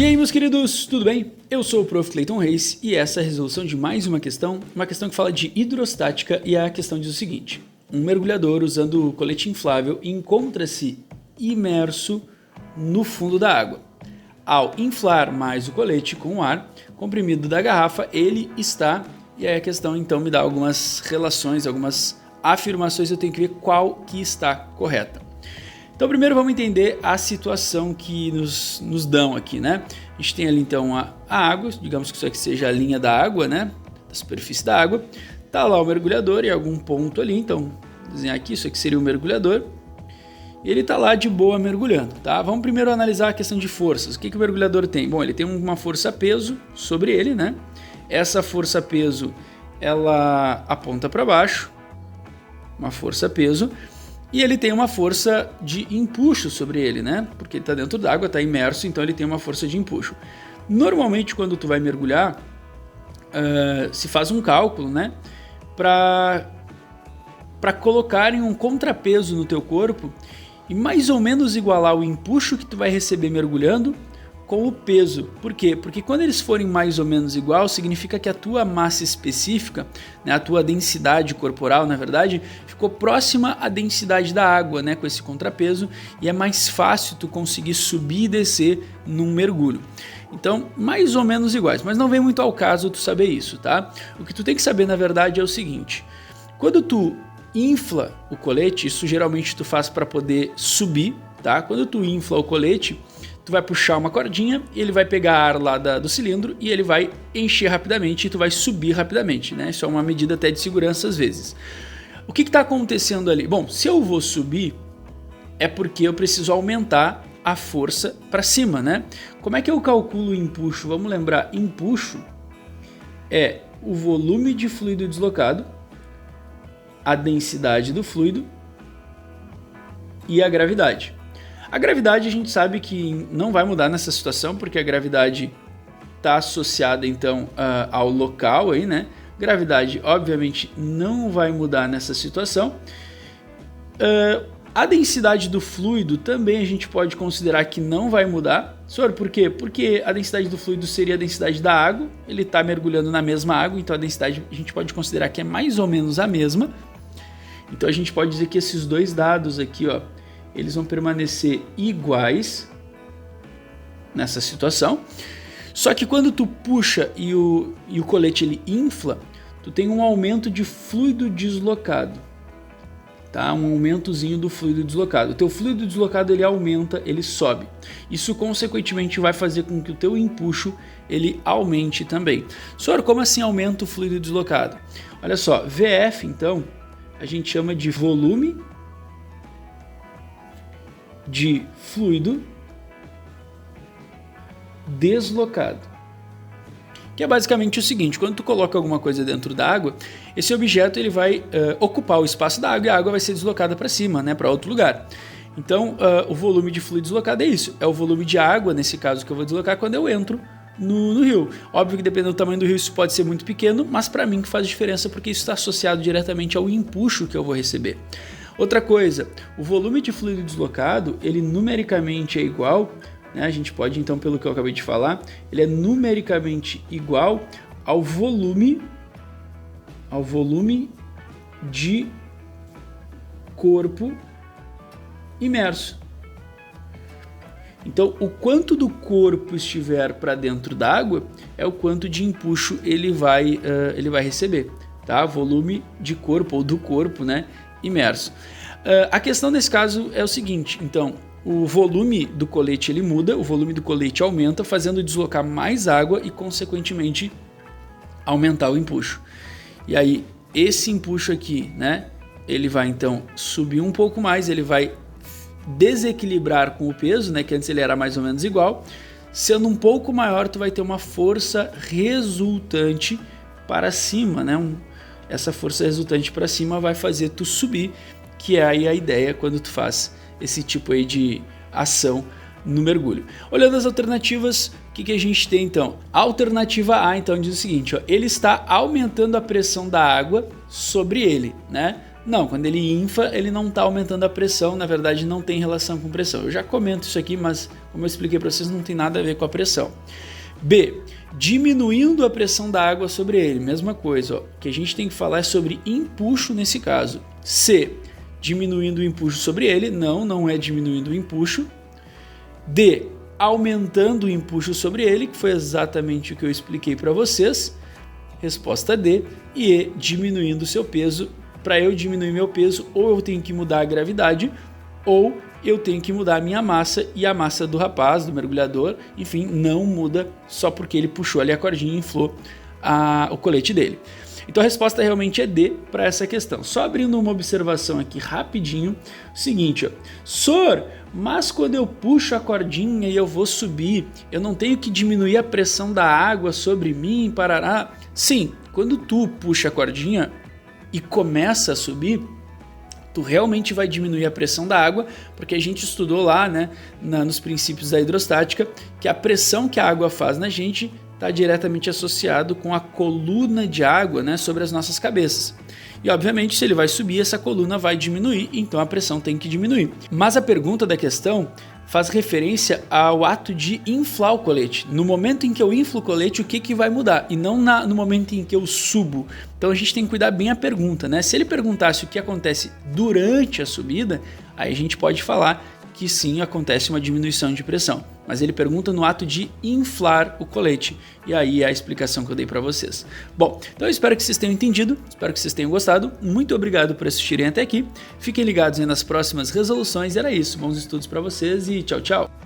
E aí, meus queridos, tudo bem? Eu sou o Prof. Clayton Reis e essa é a resolução de mais uma questão que fala de hidrostática, e a questão diz o seguinte: um mergulhador usando o colete inflável encontra-se imerso no fundo da água. Ao inflar mais o colete com o ar comprimido da garrafa, ele está... E aí a questão então me dá algumas relações, algumas afirmações, eu tenho que ver qual que está correta. Então primeiro vamos entender a situação que nos dão aqui, né? A gente tem ali então a água, digamos que isso aqui seja a linha da água, né? Da superfície da água. Tá lá o mergulhador em algum ponto ali, então vou desenhar aqui, isso aqui seria o mergulhador. E ele tá lá de boa mergulhando, tá? Vamos primeiro analisar a questão de forças. O que o mergulhador tem? Bom, ele tem uma força-peso sobre ele, né? Essa força-peso, ela aponta para baixo, uma força-peso, e ele tem uma força de empuxo sobre ele, né? Porque ele está dentro d'água, está imerso, então ele tem uma força de empuxo. Normalmente, quando tu vai mergulhar, se faz um cálculo, né? Para colocarem um contrapeso no teu corpo e mais ou menos igualar o empuxo que tu vai receber mergulhando com o peso. Por quê? Porque quando eles forem mais ou menos igual, significa que a tua massa específica, né, a tua densidade corporal, na verdade, ficou próxima à densidade da água, né, com esse contrapeso, e é mais fácil tu conseguir subir e descer num mergulho. Então, mais ou menos iguais, mas não vem muito ao caso tu saber isso, tá? O que tu tem que saber, na verdade, é o seguinte: quando tu infla o colete, isso geralmente tu faz para poder subir, tá? Quando tu infla o colete, tu vai puxar uma cordinha e ele vai pegar ar lá do cilindro e ele vai encher rapidamente e tu vai subir rapidamente, né? Isso é uma medida até de segurança às vezes. O que está acontecendo ali? Bom, se eu vou subir é porque eu preciso aumentar a força para cima, né? Como é que eu calculo o empuxo? Vamos lembrar, empuxo é o volume de fluido deslocado, a densidade do fluido e a gravidade. A gravidade a gente sabe que não vai mudar nessa situação, porque a gravidade está associada então ao local aí, né? Gravidade obviamente não vai mudar nessa situação. A densidade do fluido também a gente pode considerar que não vai mudar. Senhor, por quê? Porque a densidade do fluido seria a densidade da água, ele está mergulhando na mesma água, então a densidade a gente pode considerar que é mais ou menos a mesma. Então a gente pode dizer que esses dois dados aqui, ó, eles vão permanecer iguais nessa situação. Só que quando tu puxa e o colete ele infla, tu tem um aumento de fluido deslocado, tá? Um aumentozinho do fluido deslocado. O teu fluido deslocado ele aumenta, ele sobe. Isso consequentemente vai fazer com que o teu empuxo ele aumente também. Senhor, como assim aumenta o fluido deslocado? Olha só, VF então a gente chama de volume de fluido deslocado, que é basicamente o seguinte: quando tu coloca alguma coisa dentro da água, esse objeto ele vai ocupar o espaço da água e a água vai ser deslocada para cima, né, para outro lugar. Então o volume de fluido deslocado é isso, é o volume de água, nesse caso, que eu vou deslocar quando eu entro no rio. Óbvio que dependendo do tamanho do rio isso pode ser muito pequeno, mas para mim que faz diferença, porque isso está associado diretamente ao empuxo que eu vou receber. Outra coisa, o volume de fluido deslocado, ele numericamente é igual, né? A gente pode então, pelo que eu acabei de falar, ele é numericamente igual ao volume de corpo imerso. Então, o quanto do corpo estiver para dentro da água é o quanto de empuxo ele vai receber, tá? Volume de corpo ou do corpo, né? Imerso. A questão nesse caso é o seguinte: então o volume do colete ele muda, o volume do colete aumenta, fazendo deslocar mais água e consequentemente aumentar o empuxo. E aí esse empuxo aqui, né, ele vai então subir um pouco mais, ele vai desequilibrar com o peso, né, que antes ele era mais ou menos igual. Sendo um pouco maior, tu vai ter uma força resultante para cima, né? Essa força resultante para cima vai fazer tu subir, que é aí a ideia quando tu faz esse tipo aí de ação no mergulho. Olhando as alternativas, o que a gente tem então? A alternativa A então diz o seguinte, ó, ele está aumentando a pressão da água sobre ele, né? Não, quando ele infla, ele não está aumentando a pressão, na verdade não tem relação com pressão. Eu já comento isso aqui, mas como eu expliquei para vocês, não tem nada a ver com a pressão. B, diminuindo a pressão da água sobre ele, mesma coisa, ó. O que a gente tem que falar é sobre empuxo nesse caso. C, diminuindo o empuxo sobre ele, não é diminuindo o empuxo. D, aumentando o empuxo sobre ele, que foi exatamente o que eu expliquei para vocês. Resposta D. E E, diminuindo o seu peso. Para eu diminuir meu peso, ou eu tenho que mudar a gravidade, ou eu tenho que mudar a minha massa, e a massa do rapaz, do mergulhador, enfim, não muda só porque ele puxou ali a cordinha e inflou o colete dele. Então a resposta realmente é D para essa questão. Só abrindo uma observação aqui rapidinho, o seguinte, ó, Sor, mas quando eu puxo a cordinha e eu vou subir, eu não tenho que diminuir a pressão da água sobre mim, parará? Sim, quando tu puxa a cordinha e começa a subir, tu realmente vai diminuir a pressão da água, porque a gente estudou lá, né, nos princípios da hidrostática, que a pressão que a água faz na gente está diretamente associado com a coluna de água, né, sobre as nossas cabeças. E obviamente se ele vai subir, essa coluna vai diminuir, então a pressão tem que diminuir. Mas a pergunta da questão faz referência ao ato de inflar o colete. No momento em que eu inflo o colete, o que vai mudar? E não no momento em que eu subo. Então a gente tem que cuidar bem a pergunta, né? Se ele perguntasse o que acontece durante a subida, aí a gente pode falar que sim, acontece uma diminuição de pressão. Mas ele pergunta no ato de inflar o colete. E aí é a explicação que eu dei para vocês. Bom, então eu espero que vocês tenham entendido, espero que vocês tenham gostado. Muito obrigado por assistirem até aqui. Fiquem ligados aí nas próximas resoluções. Era isso, bons estudos para vocês e tchau, tchau.